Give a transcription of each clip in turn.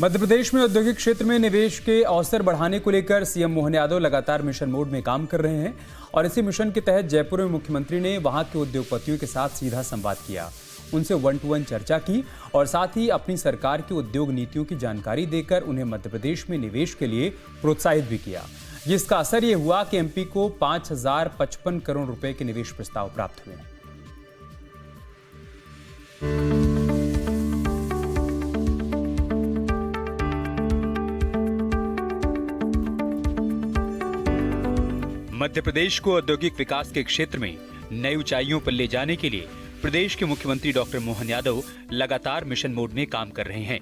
मध्य प्रदेश में औद्योगिक क्षेत्र में निवेश के अवसर बढ़ाने को लेकर सीएम मोहन यादव लगातार मिशन मोड में काम कर रहे हैं और इसी मिशन के तहत जयपुर में मुख्यमंत्री ने वहां के उद्योगपतियों के साथ सीधा संवाद किया, उनसे 1-to-1 चर्चा की और साथ ही अपनी सरकार की उद्योग नीतियों की जानकारी देकर उन्हें मध्य प्रदेश में निवेश के लिए प्रोत्साहित भी किया, जिसका असर ये हुआ कि एमपी को 5055 करोड़ रुपए के निवेश प्रस्ताव प्राप्त हुए। मध्य प्रदेश को औद्योगिक विकास के क्षेत्र में नई ऊंचाइयों पर ले जाने के लिए प्रदेश के मुख्यमंत्री डॉक्टर मोहन यादव लगातार मिशन मोड में काम कर रहे हैं।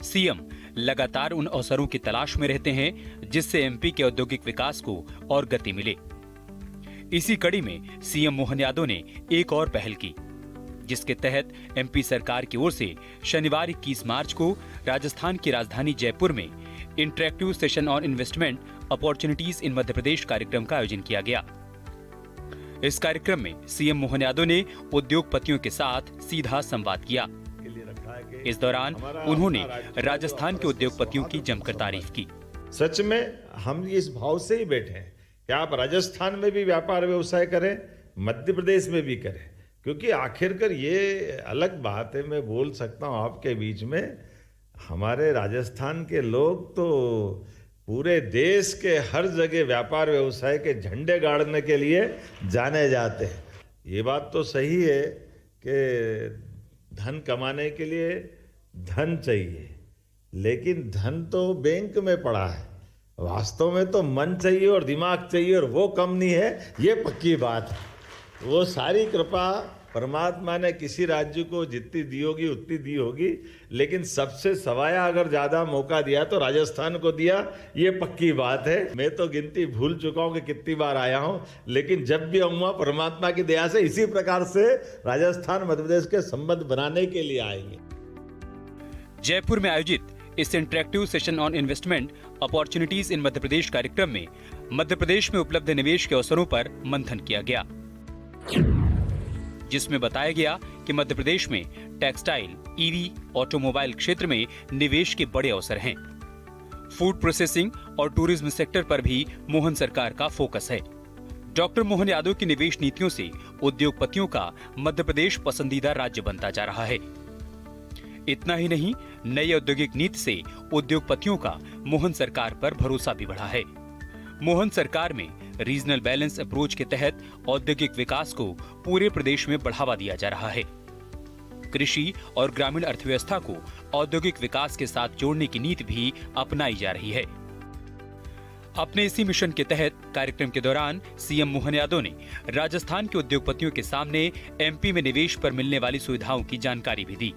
सीएम लगातार उन अवसरों की तलाश में रहते हैं जिससे एमपी के औद्योगिक विकास को और गति मिले। इसी कड़ी में सीएम मोहन यादव ने एक और पहल की, जिसके तहत एमपी सरकार की ओर से शनिवार 21 मार्च को राजस्थान की राजधानी जयपुर में interactive session on investment opportunities in Madhya Pradesh कार्यक्रम का आयोजन किया गया। इस कार्यक्रम में सीएम मोहन यादव ने उद्योगपतियों के साथ सीधा संवाद किया। इस दौरान उन्होंने राजस्थान के उद्योगपतियों की जमकर तारीफ की। सच में हम इस भाव से ही बैठे हैं कि आप राजस्थान में भी व्यापार व्यवसाय करें, मध्य प्रदेश में भी करें, क्योंकि आखिरकार ये अलग बात है, मैं बोल सकता हूँ आपके बीच में, हमारे राजस्थान के लोग तो पूरे देश के हर जगह व्यापार व्यवसाय के झंडे गाड़ने के लिए जाने जाते हैं। ये बात तो सही है कि धन कमाने के लिए धन चाहिए, लेकिन धन तो बैंक में पड़ा है, वास्तव में तो मन चाहिए और दिमाग चाहिए, और वो कम नहीं है, ये पक्की बात है। वो सारी कृपा परमात्मा ने किसी राज्य को जितनी दी होगी उतनी दी होगी, लेकिन सबसे सवाया अगर ज्यादा मौका दिया तो राजस्थान को दिया, ये पक्की बात है। मैं तो गिनती भूल चुका हूं कि कितनी बार आया हूं, लेकिन जब भी आऊंगा परमात्मा की दया से इसी प्रकार से राजस्थान मध्य प्रदेश के संबंध बनाने के लिए आएंगे। जयपुर में आयोजित इस interactive session on investment opportunities in Madhya Pradesh कार्यक्रम में मध्य प्रदेश में उपलब्ध निवेश के अवसरों पर मंथन किया गया, जिसमें बताया गया कि मध्य प्रदेश में टेक्सटाइल, ईवी, ऑटोमोबाइल क्षेत्र में निवेश के बड़े अवसर हैं। फूड प्रोसेसिंग और टूरिज्म सेक्टर पर भी मोहन सरकार का फोकस है। डॉक्टर मोहन यादव की निवेश नीतियों से उद्योगपतियों का मध्य प्रदेश पसंदीदा राज्य बनता जा रहा है। इतना ही नहीं, नई औद्योगिक नीति से उद्योगपतियों का मोहन सरकार पर भरोसा भी बढ़ा है। मोहन सरकार में रीजनल बैलेंस अप्रोच के तहत औद्योगिक विकास को पूरे प्रदेश में बढ़ावा दिया जा रहा है। कृषि और ग्रामीण अर्थव्यवस्था को औद्योगिक विकास के साथ जोड़ने की नीति भी अपनाई जा रही है। अपने इसी मिशन के तहत कार्यक्रम के दौरान सीएम मोहन यादव ने राजस्थान के उद्योगपतियों के सामने एमपी में निवेश पर मिलने वाली सुविधाओं की जानकारी भी दी,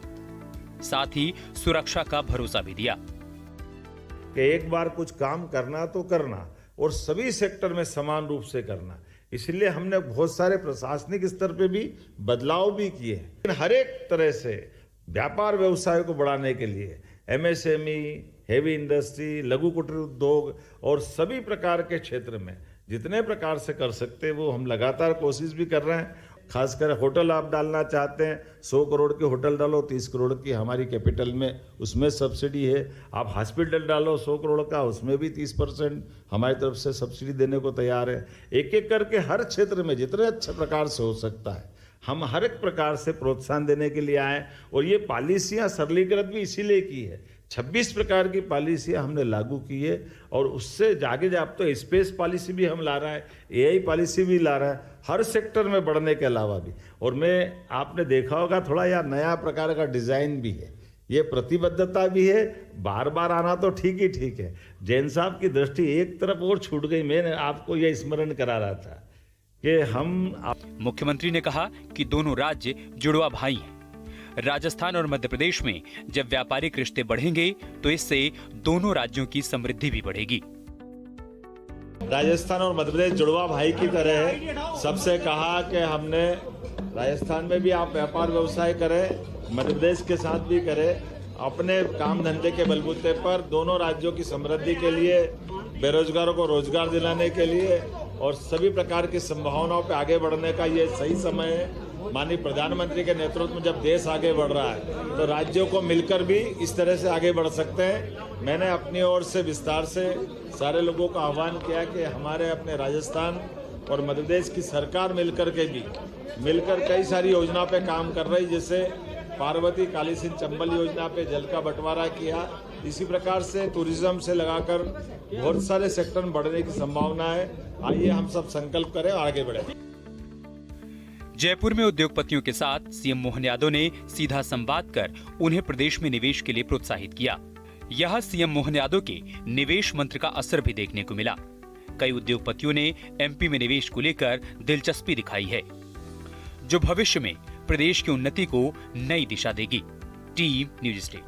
साथ ही सुरक्षा का भरोसा भी दिया कि एक बार कुछ काम करना तो करना और सभी सेक्टर में समान रूप से करना। इसलिए हमने बहुत सारे प्रशासनिक स्तर पे भी बदलाव भी किए हैं। हर एक तरह से व्यापार व्यवसाय को बढ़ाने के लिए एमएसएमई, हेवी इंडस्ट्री, लघु कुटीर उद्योग और सभी प्रकार के क्षेत्र में जितने प्रकार से कर सकते हैं वो हम लगातार कोशिश भी कर रहे हैं। खासकर होटल आप डालना चाहते हैं, 100 करोड़ के होटल डालो, 30 करोड़ की हमारी कैपिटल में उसमें सब्सिडी है। आप हॉस्पिटल डालो 100 करोड़ का, उसमें भी 30% हमारी तरफ से सब्सिडी देने को तैयार है। एक एक करके हर क्षेत्र में जितने अच्छे प्रकार से हो सकता है हम हर एक प्रकार से प्रोत्साहन देने के लिए आए, और ये पॉलिसियाँ सरलीकृत भी इसीलिए की है। 26 प्रकार की पॉलिसियाँ हमने लागू की है, और उससे जागे आप तो स्पेस पॉलिसी भी हम ला रहा है, एआई पॉलिसी भी ला रहा है, हर सेक्टर में बढ़ने के अलावा भी। और मैं आपने देखा होगा थोड़ा यह नया प्रकार का डिजाइन भी है, ये प्रतिबद्धता भी है। बार बार आना तो ठीक ही ठीक है, जैन साहब की दृष्टि एक तरफ और छूट गई। मैंने आपको यह स्मरण करा रहा था कि मुख्यमंत्री ने कहा कि दोनों राज्य जुड़वा भाई हैं। राजस्थान और मध्य प्रदेश में जब व्यापारिक रिश्ते बढ़ेंगे तो इससे दोनों राज्यों की समृद्धि भी बढ़ेगी। राजस्थान और मध्य प्रदेश जुड़वा भाई की तरह है। सबसे कहा कि हमने राजस्थान में भी आप व्यापार व्यवसाय करें, मध्य प्रदेश के साथ भी करें, अपने काम धंधे के बलबूते पर दोनों राज्यों की समृद्धि के लिए, बेरोजगारों को रोजगार दिलाने के लिए और सभी प्रकार की संभावनाओं पर आगे बढ़ने का ये सही समय है। माननीय प्रधानमंत्री के नेतृत्व में जब देश आगे बढ़ रहा है तो राज्यों को मिलकर भी इस तरह से आगे बढ़ सकते हैं। मैंने अपनी ओर से विस्तार से सारे लोगों का आह्वान किया कि हमारे अपने राजस्थान और मध्य प्रदेश की सरकार मिलकर कई सारी योजना पे काम कर रही, जैसे पार्वती काली सिंह चंबल योजना पे जल का बंटवारा किया। इसी प्रकार से टूरिज्म से लगाकर बहुत सारे सेक्टर में बढ़ने की संभावना है। आइए हम सब संकल्प करें और आगे बढ़ें। जयपुर में उद्योगपतियों के साथ सीएम मोहन यादव ने सीधा संवाद कर उन्हें प्रदेश में निवेश के लिए प्रोत्साहित किया। यहाँ सीएम मोहन यादव के निवेश मंत्र का असर भी देखने को मिला। कई उद्योगपतियों ने एमपी में निवेश को लेकर दिलचस्पी दिखाई है, जो भविष्य में प्रदेश की उन्नति को नई दिशा देगी। Team news state.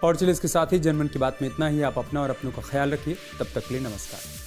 और चलिए इसके साथ ही जनमन की बात में इतना ही। आप अपना और अपनों का ख्याल रखिए। तब तक के लिए नमस्कार।